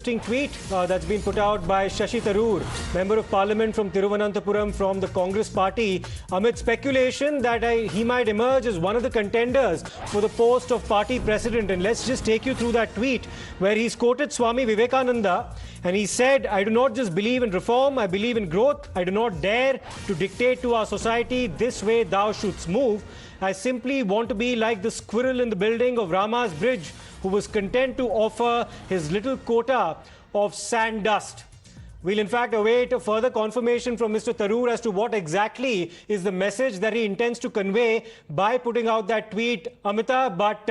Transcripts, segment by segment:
Interesting tweet that's been put out by Shashi Tharoor, Member of Parliament from Thiruvananthapuram from the Congress party, amid speculation that he might emerge as one of the contenders for the post of party president. And let's just take you through that tweet where he's quoted Swami Vivekananda and he said, "I do not just believe in reform, I believe in growth. I do not dare to dictate to our society, this way thou shouldst move. I simply want to be like the squirrel in the building of Rama's bridge, who was content to offer his little quota of sand dust." We'll in fact await a further confirmation from Mr. Tharoor as to what exactly is the message that he intends to convey by putting out that tweet, Amita. But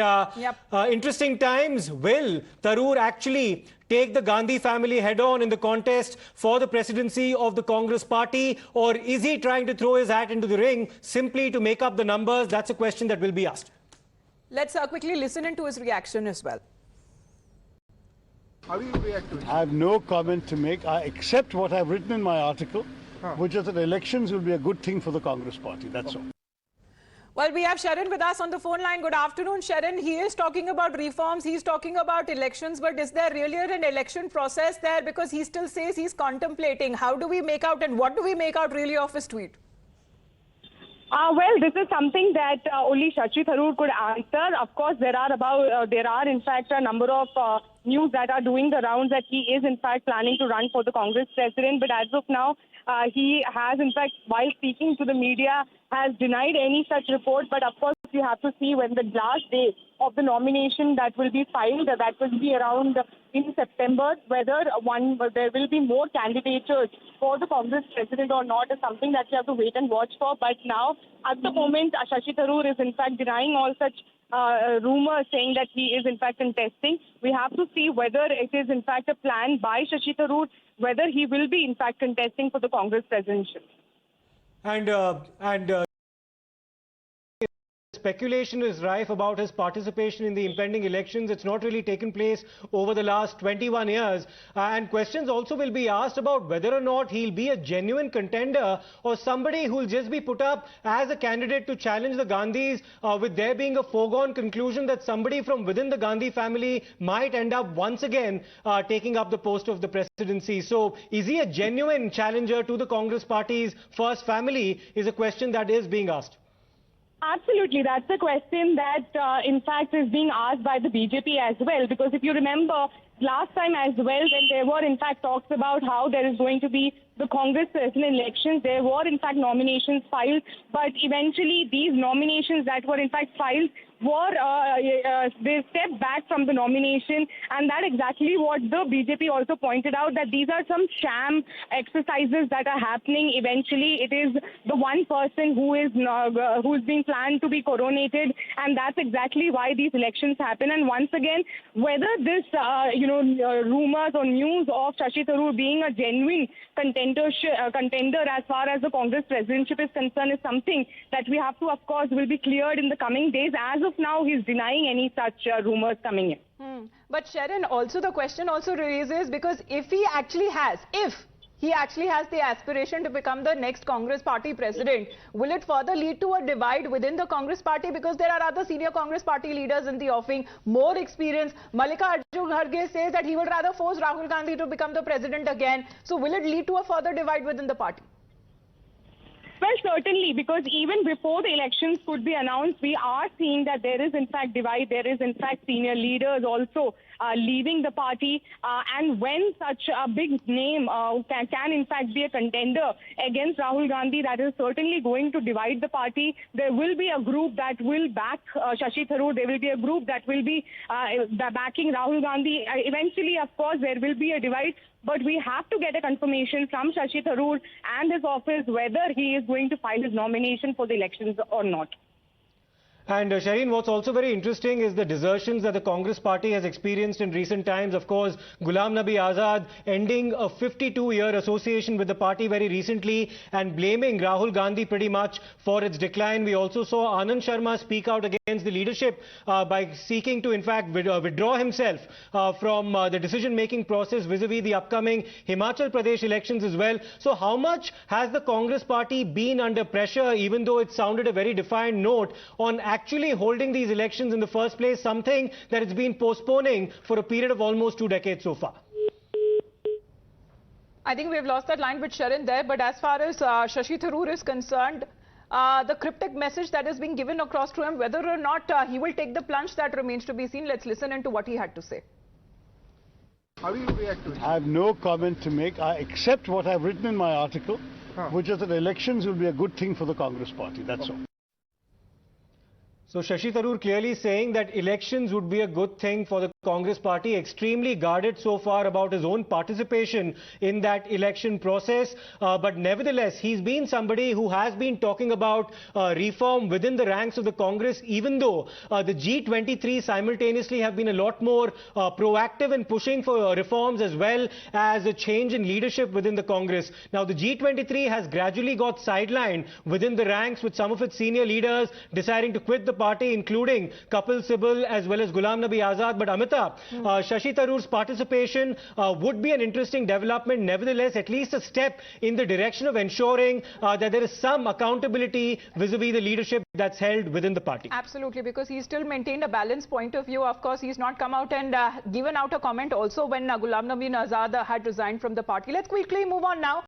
interesting times. Will Tharoor actually take the Gandhi family head-on in the contest for the presidency of the Congress party, or is he trying to throw his hat into the ring simply to make up the numbers? That's a question that will be asked. Let's quickly listen into his reaction as well. How do you react to it? I have no comment to make. I accept what I've written in my article, which is that elections will be a good thing for the Congress party. That's all. Well, we have Sharon with us on the phone line. Good afternoon, Sharon. He is talking about reforms. He's talking about elections. But is there really an election process there? Because he still says he's contemplating. How do we make out and what do we make out really of his tweet? Well, this is something that only Shashi Tharoor could answer. Of course, there are in fact a number of news that are doing the rounds that he is in fact planning to run for the Congress president. But as of now, he has in fact, while speaking to the media, has denied any such report. But of course, you have to see when the last day of the nomination that will be filed, that will be around in September, whether there will be more candidatures for the Congress president or not is something that you have to wait and watch for. But now, at the moment, Shashi Tharoor is in fact denying all such rumors, saying that he is in fact contesting. We have to see whether it is in fact a plan by Shashi Tharoor, whether he will be in fact contesting for the Congress presidency. Speculation is rife about his participation in the impending elections. It's not really taken place over the last 21 years. And questions also will be asked about whether or not he'll be a genuine contender or somebody who'll just be put up as a candidate to challenge the Gandhis, with there being a foregone conclusion that somebody from within the Gandhi family might end up once again taking up the post of the presidency. So is he a genuine challenger to the Congress party's first family is a question that is being asked. Absolutely. That's a question that, in fact, is being asked by the BJP as well. Because if you remember, last time as well, when there were, in fact, talks about how there is going to be the Congress president elections, there were, in fact, nominations filed. But eventually, these nominations that were, in fact, filed were, they stepped back from the nomination. And that exactly what the BJP also pointed out, that these are some sham exercises that are happening. Eventually, it is the one person who is who's being planned to be coronated. And that's exactly why these elections happen. And once again, whether this, rumors or news of Shashi Tharoor being a genuine contender as far as the Congress presidency is concerned is something that we have to, of course, will be cleared in the coming days. As of now, he's denying any such rumors coming in. But Sharon, also the question also raises, because if he actually has the aspiration to become the next Congress party president, will it further lead to a divide within the Congress party? Because there are other senior Congress party leaders in the offing, more experience. Mallikarjun Kharge says that he would rather force Rahul Gandhi to become the president again. So will it lead to a further divide within the party? Well, certainly, because even before the elections could be announced, we are seeing that there is in fact divide. There is in fact senior leaders also leaving the party. And when such a big name can in fact be a contender against Rahul Gandhi, that is certainly going to divide the party. There will be a group that will back Shashi Tharoor. There will be a group that will be backing Rahul Gandhi. Eventually, of course, there will be a divide. But we have to get a confirmation from Shashi Tharoor and his office whether he is going to file his nomination for the elections or not. And Shireen, what's also very interesting is the desertions that the Congress party has experienced in recent times. Of course, Ghulam Nabi Azad ending a 52-year association with the party very recently and blaming Rahul Gandhi pretty much for its decline. We also saw Anand Sharma speak out against the leadership by seeking to, in fact, withdraw himself from the decision-making process vis-a-vis the upcoming Himachal Pradesh elections as well. So how much has the Congress party been under pressure, even though it sounded a very defined note, on actually holding these elections in the first place, something that it's been postponing for a period of almost 2 decades so far? I think we've lost that line with Sharon there, but as far as Shashi Tharoor is concerned, the cryptic message that is being given across to him, whether or not he will take the plunge, that remains to be seen. Let's listen into what he had to say. How do you react to it? I have no comment to make. I accept what I've written in my article, which is that elections will be a good thing for the Congress party. That's all. So Shashi Tharoor clearly saying that elections would be a good thing for the Congress party, extremely guarded so far about his own participation in that election process. But nevertheless, he's been somebody who has been talking about reform within the ranks of the Congress, even though the G23 simultaneously have been a lot more proactive in pushing for reforms as well as a change in leadership within the Congress. Now, the G23 has gradually got sidelined within the ranks, with some of its senior leaders deciding to quit the party, including Kapil Sibal as well as Ghulam Nabi Azad. But Amita, Shashi Tharoor's participation would be an interesting development. Nevertheless, at least a step in the direction of ensuring that there is some accountability vis-a-vis the leadership that's held within the party. Absolutely, because he's still maintained a balanced point of view. Of course, he's not come out and given out a comment also when Ghulam Nabi Azad had resigned from the party. Let's quickly move on now.